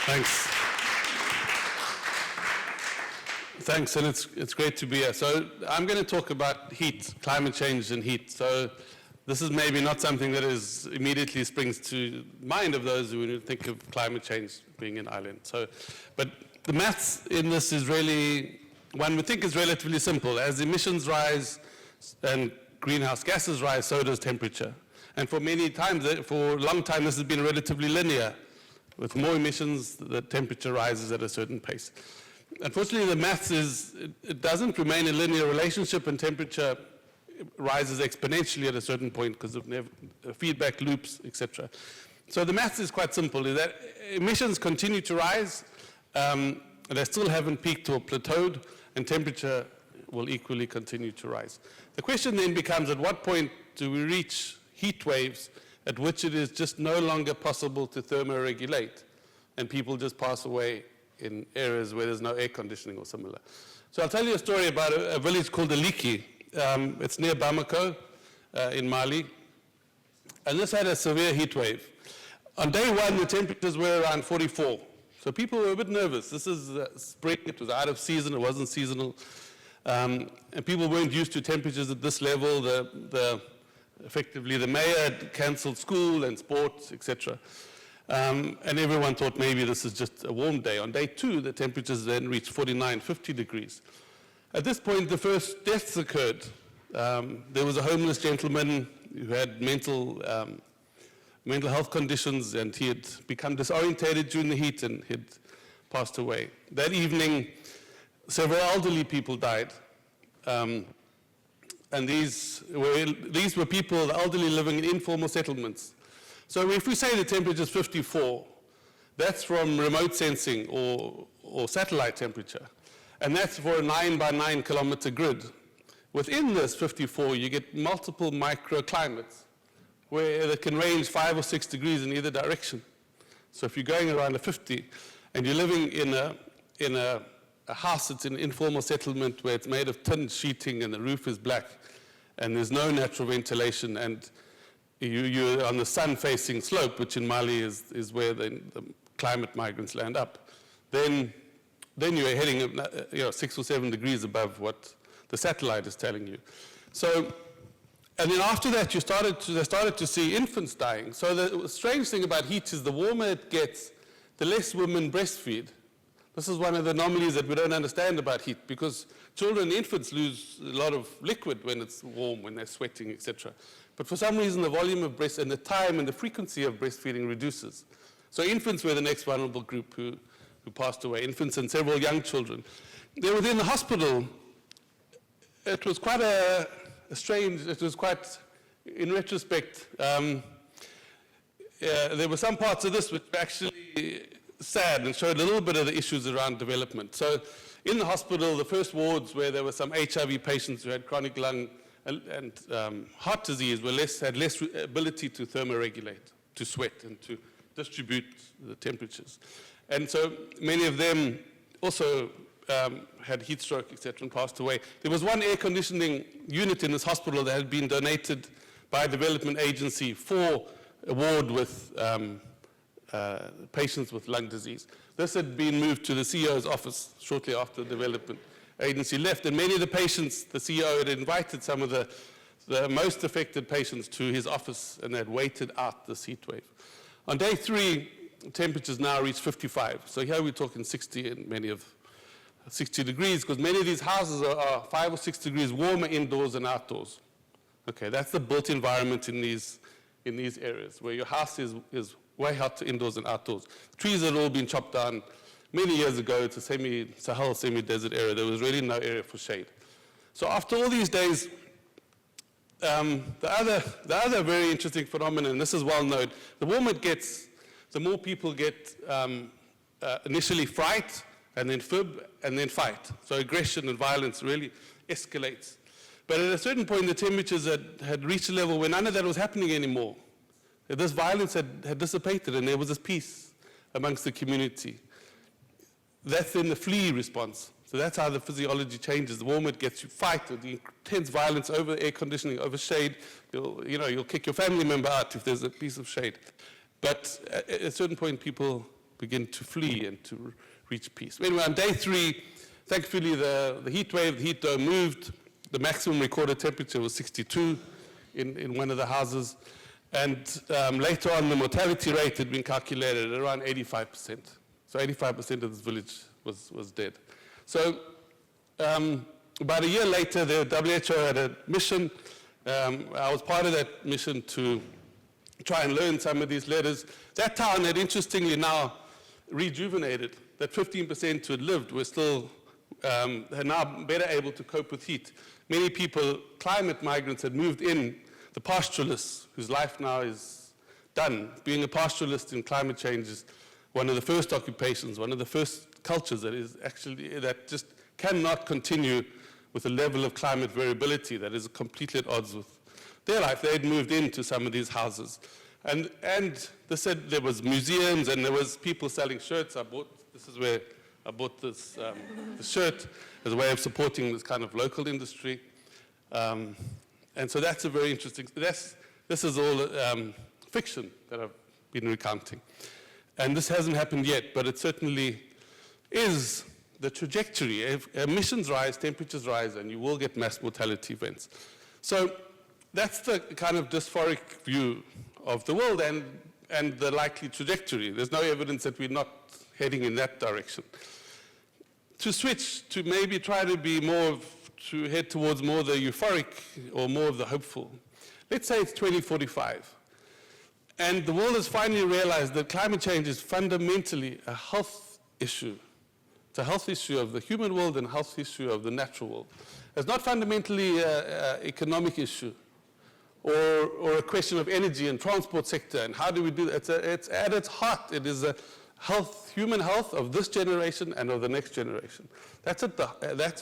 Thanks. Thanks, and it's great to be here. So I'm going to talk about heat, climate change and heat. So this is maybe not something that is immediately springs to mind of those who think of climate change being an island. So, but the maths in this is really, one would think is relatively simple. As emissions rise and greenhouse gases rise, so does temperature. And for many times, for a long time, this has been relatively linear. With more emissions, the temperature rises at a certain pace. Unfortunately, the maths is, it doesn't remain a linear relationship, and temperature rises exponentially at a certain point because of feedback loops, etc. So the maths is quite simple, is that emissions continue to rise, they still haven't peaked or plateaued, and temperature will equally continue to rise. The question then becomes, at what point do we reach heat waves at which it is just no longer possible to thermoregulate, and people just pass away in areas where there's no air conditioning or similar. So I'll tell you a story about a village called Aliki. It's near Bamako in Mali, and this had a severe heat wave. On day one, the temperatures were around 44. So people were a bit nervous. This is spring, it was out of season, it wasn't seasonal. And people weren't used to temperatures at this level. Effectively, the mayor had cancelled school and sports, etc. And everyone thought maybe this is just a warm day. On day two, the temperatures then reached 49, 50 degrees. At this point, the first deaths occurred. There was a homeless gentleman who had mental health conditions, and he had become disorientated during the heat and had passed away. That evening, several elderly people died. And these were people, the elderly, living in informal settlements. So if we say the temperature is 54, that's from remote sensing or satellite temperature. And that's for a 9 by 9 kilometer grid. Within this 54, you get multiple microclimates where it can range 5 or 6 degrees in either direction. So if you're going around a 50 and you're living in a house that's in an informal settlement where it's made of tin sheeting and the roof is black and there's no natural ventilation, and you're on the sun-facing slope, which in Mali is where the climate migrants land up, then you're heading 6 or 7 degrees above what the satellite is telling you. So, and then after that, they started to see infants dying. So the strange thing about heat is the warmer it gets, the less women breastfeed. This is one of the anomalies that we don't understand about heat, because children, infants lose a lot of liquid when it's warm, when they're sweating, etc. But for some reason, the volume of breast and the time and the frequency of breastfeeding reduces. So infants were the next vulnerable group who passed away, infants and several young children. They were in the hospital. It was quite in retrospect, there were some parts of this which were actually sad and showed a little bit of the issues around development. So in the hospital, the first wards where there were some HIV patients who had chronic lung and heart disease had less ability to thermoregulate, to sweat, and to distribute the temperatures. And so many of them also had heat stroke, etc., and passed away. There was one air conditioning unit in this hospital that had been donated by a development agency for a ward with patients with lung disease. This had been moved to the CEO's office shortly after the development agency left, and many of the patients, the CEO had invited some of the most affected patients to his office, and they had waited out this heat wave. On day 3, temperatures now reach 55. So here we're talking 60 and many of 60 degrees, because many of these houses are 5 or 6 degrees warmer indoors than outdoors. Okay, that's the built environment in these areas, where your house is way hotter indoors than outdoors. Trees had all been chopped down many years ago. It's a Sahel semi-desert area. There was really no area for shade. So after all these days, the other very interesting phenomenon, and this is well known, the warmer it gets, the more people get initially fright, and then fib, and then fight. So aggression and violence really escalates. But at a certain point, the temperatures had reached a level where none of that was happening anymore. This violence had dissipated, and there was this peace amongst the community. That's then the flee response. So that's how the physiology changes. The warmer it gets, you fight with the intense violence over air conditioning, over shade. You'll kick your family member out if there's a piece of shade. But at a certain point, people begin to flee and to reach peace. Anyway, on day 3, thankfully the heat wave, the heat dome moved. The maximum recorded temperature was 62 in one of the houses. And later on, the mortality rate had been calculated at around 85%. So 85% of this village was dead. So about a year later, the WHO had a mission. I was part of that mission to try and learn some of these letters. That town had interestingly now rejuvenated. That 15% who had lived were still are now better able to cope with heat. Many people, climate migrants, had moved in. The pastoralists, whose life now is done. Being a pastoralist in climate change is one of the first occupations, one of the first cultures that just cannot continue with a level of climate variability that is completely at odds with their life. They had moved into some of these houses. And they said there was museums and there was people selling shirts. This is where I bought this shirt as a way of supporting this kind of local industry. And so that's a very interesting, this is all fiction that I've been recounting. And this hasn't happened yet, but it certainly is the trajectory. If emissions rise, temperatures rise, and you will get mass mortality events. So that's the kind of dysphoric view of the world and the likely trajectory. There's no evidence that we're not heading in that direction. To switch to maybe try to be to head towards more the euphoric or more of the hopeful. Let's say it's 2045. And the world has finally realized that climate change is fundamentally a health issue. It's a health issue of the human world and a health issue of the natural world. It's not fundamentally an economic issue or a question of energy and transport sector and how do we do that. It's at its heart. It is a human health of this generation and of the next generation. That's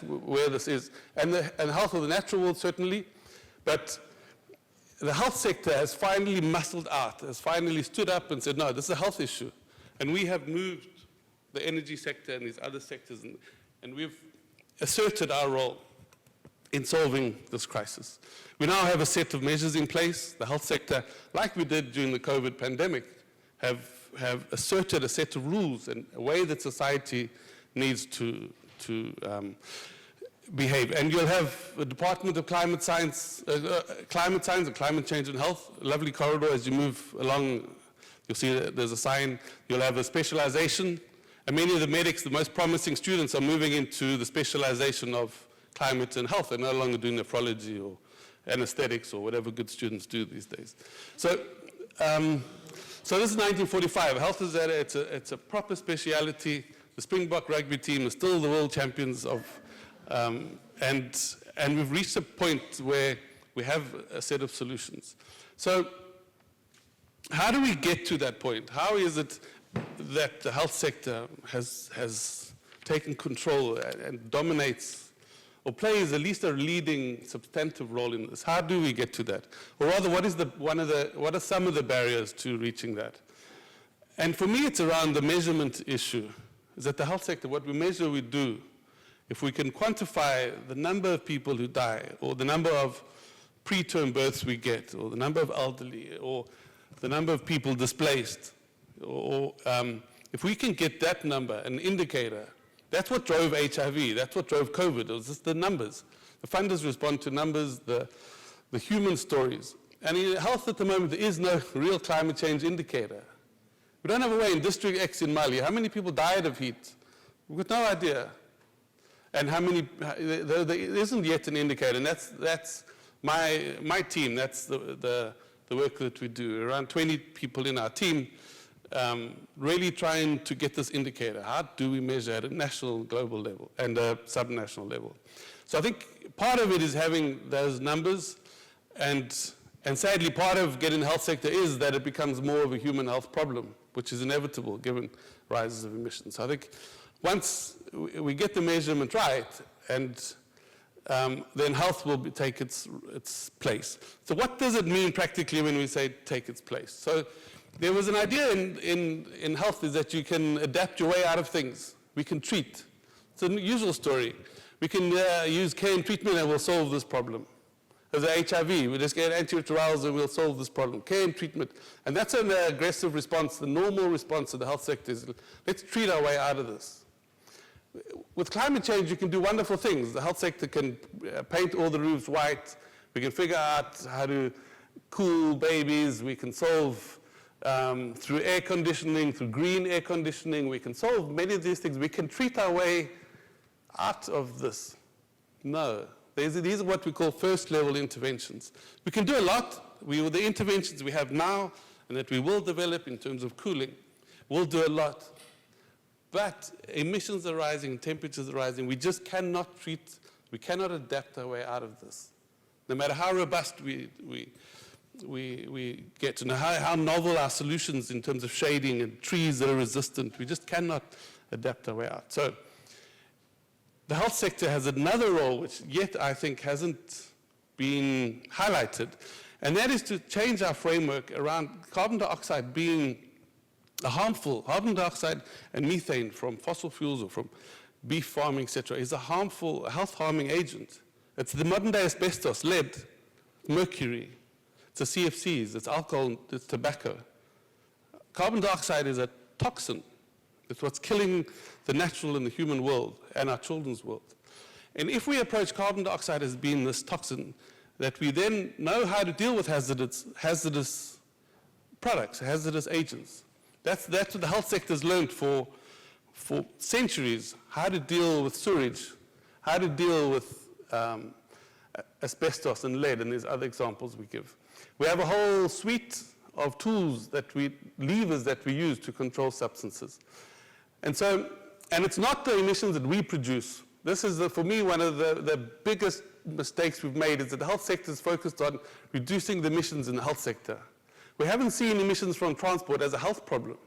where this is. And the health of the natural world, certainly. But the health sector has finally muscled out, has finally stood up and said, no, this is a health issue. And we have moved the energy sector and these other sectors, and we've asserted our role in solving this crisis. We now have a set of measures in place. The health sector, like we did during the COVID pandemic, have asserted a set of rules and a way that society needs to behave. And you'll have the Department of Climate Science and Climate Change and Health, a lovely corridor as you move along. You'll see that there's a sign. You'll have a specialization. And many of the medics, the most promising students, are moving into the specialization of climate and health. They're no longer doing nephrology or anesthetics or whatever good students do these days. So this is 1945. Health is it's a proper speciality. The Springbok rugby team is still the world champions of, and we've reached a point where we have a set of solutions. So how do we get to that point? How is it that the health sector has taken control and dominates or plays at least a leading substantive role in this? How do we get to that? Or rather, what are some of the barriers to reaching that? And for me, it's around the measurement issue. Is that the health sector, what we measure, we do. If we can quantify the number of people who die, or the number of preterm births we get, or the number of elderly, or the number of people displaced, or if we can get that number, an indicator, that's what drove HIV, that's what drove COVID, it was just the numbers. The funders respond to numbers, the human stories. And in health at the moment, there is no real climate change indicator. We don't have a way in District X in Mali. How many people died of heat? We've got no idea. And how many, there isn't yet an indicator, and that's my team, that's the work that we do. Around 20 people in our team, really trying to get this indicator. How do we measure at a national, global level and a subnational level? So I think part of it is having those numbers, and sadly part of getting the health sector is that it becomes more of a human health problem, which is inevitable given rises of emissions. So I think once we get the measurement right, and then health will take its place. So what does it mean practically when we say take its place? So there was an idea in health is that you can adapt your way out of things. We can treat. It's a usual story. We can use care and treatment and we'll solve this problem. Because of HIV, we just get antiretrovirals and we'll solve this problem. Care and treatment. And that's an aggressive response. The normal response of the health sector is, let's treat our way out of this. With climate change, you can do wonderful things. The health sector can paint all the roofs white. We can figure out how to cool babies. We can solve through air conditioning, through green air conditioning. We can solve many of these things. We can treat our way out of this. No. These are what we call first-level interventions. We can do a lot. The interventions we have now and that we will develop in terms of cooling, we'll do a lot. But emissions are rising, temperatures are rising. We just cannot we cannot adapt our way out of this. No matter how robust we get, and how novel our solutions in terms of shading and trees that are resistant, we just cannot adapt our way out. So the health sector has another role which yet I think hasn't been highlighted, and that is to change our framework around carbon dioxide being a harmful, carbon dioxide and methane from fossil fuels or from beef farming, etc., is a harmful, health-harming agent. It's the modern-day asbestos, lead, mercury, it's the CFCs, it's alcohol, it's tobacco. Carbon dioxide is a toxin. It's what's killing the natural and the human world and our children's world. And if we approach carbon dioxide as being this toxin, that we then know how to deal with hazardous products, hazardous agents. That's what the health sector's learned for centuries, how to deal with sewage, how to deal with asbestos and lead, and there's other examples we give. We have a whole suite of tools, levers that we use to control substances. And it's not the emissions that we produce. This is, for me, one of the biggest mistakes we've made is that the health sector is focused on reducing the emissions in the health sector. We haven't seen emissions from transport as a health problem.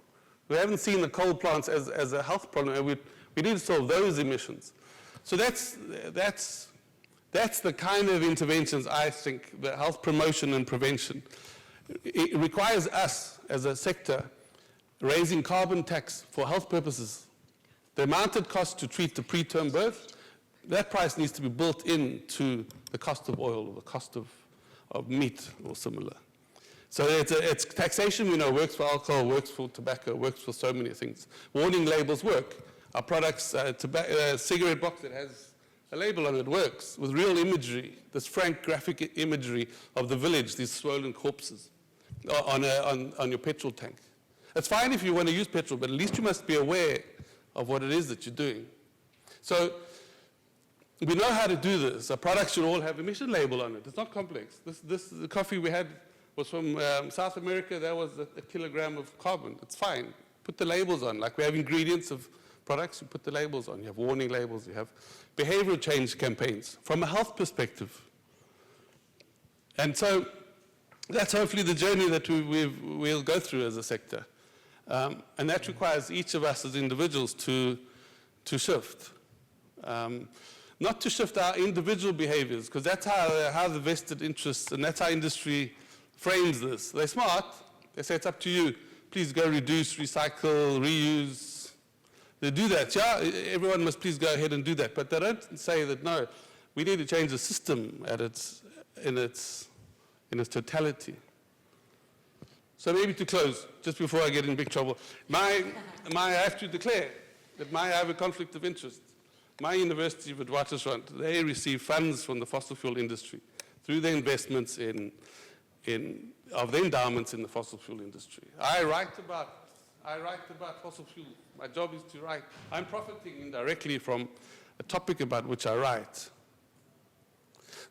We haven't seen the coal plants as a health problem, and we need to solve those emissions. So that's the kind of interventions I think, the health promotion and prevention. It requires us as a sector raising carbon tax for health purposes. The amount it costs to treat the preterm birth, that price needs to be built into the cost of oil or the cost of meat or similar. So it's taxation, we know, works for alcohol, works for tobacco, works for so many things. Warning labels work. Our products, cigarette box that has a label on it works with real imagery, this frank graphic imagery of the village, these swollen corpses on your petrol tank. It's fine if you want to use petrol, but at least you must be aware of what it is that you're doing. So we know how to do this. Our products should all have emission label on it. It's not complex. The coffee we had was from South America. That was a kilogram of carbon. It's fine. Put the labels on. Like we have ingredients of products, you put the labels on. You have warning labels. You have behavioral change campaigns from a health perspective. And so that's hopefully the journey that we'll go through as a sector. And that requires each of us as individuals to shift. Not to shift our individual behaviors, because that's how the vested interests, and that's how industry frames this. They're smart. They say it's up to you. Please go reduce, recycle, reuse. They do that. Yeah, everyone must please go ahead and do that. But they don't say that, no, we need to change the system in its totality. So maybe to close, just before I get in big trouble, I have to declare that I have a conflict of interest. My University of Witwatersrand, they receive funds from the fossil fuel industry through their investments of the endowments in the fossil fuel industry. I write about fossil fuel. My job is to write. I'm profiting indirectly from a topic about which I write.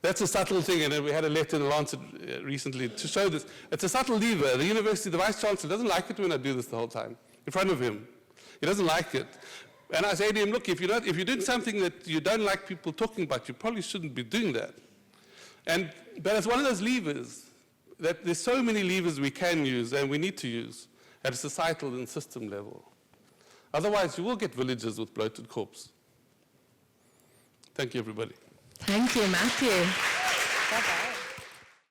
That's a subtle thing, and we had a letter in the Lancet recently to show this. It's a subtle lever. The university, the vice-chancellor doesn't like it when I do this the whole time, in front of him. He doesn't like it. And I say to him, look, if you're doing something that you don't like people talking about, you probably shouldn't be doing that. But it's one of those levers, that there's so many levers we can use and we need to use at a societal and system level. Otherwise, you will get villages with bloated corpses. Thank you, everybody. Thank you, Matthew. Bye-bye.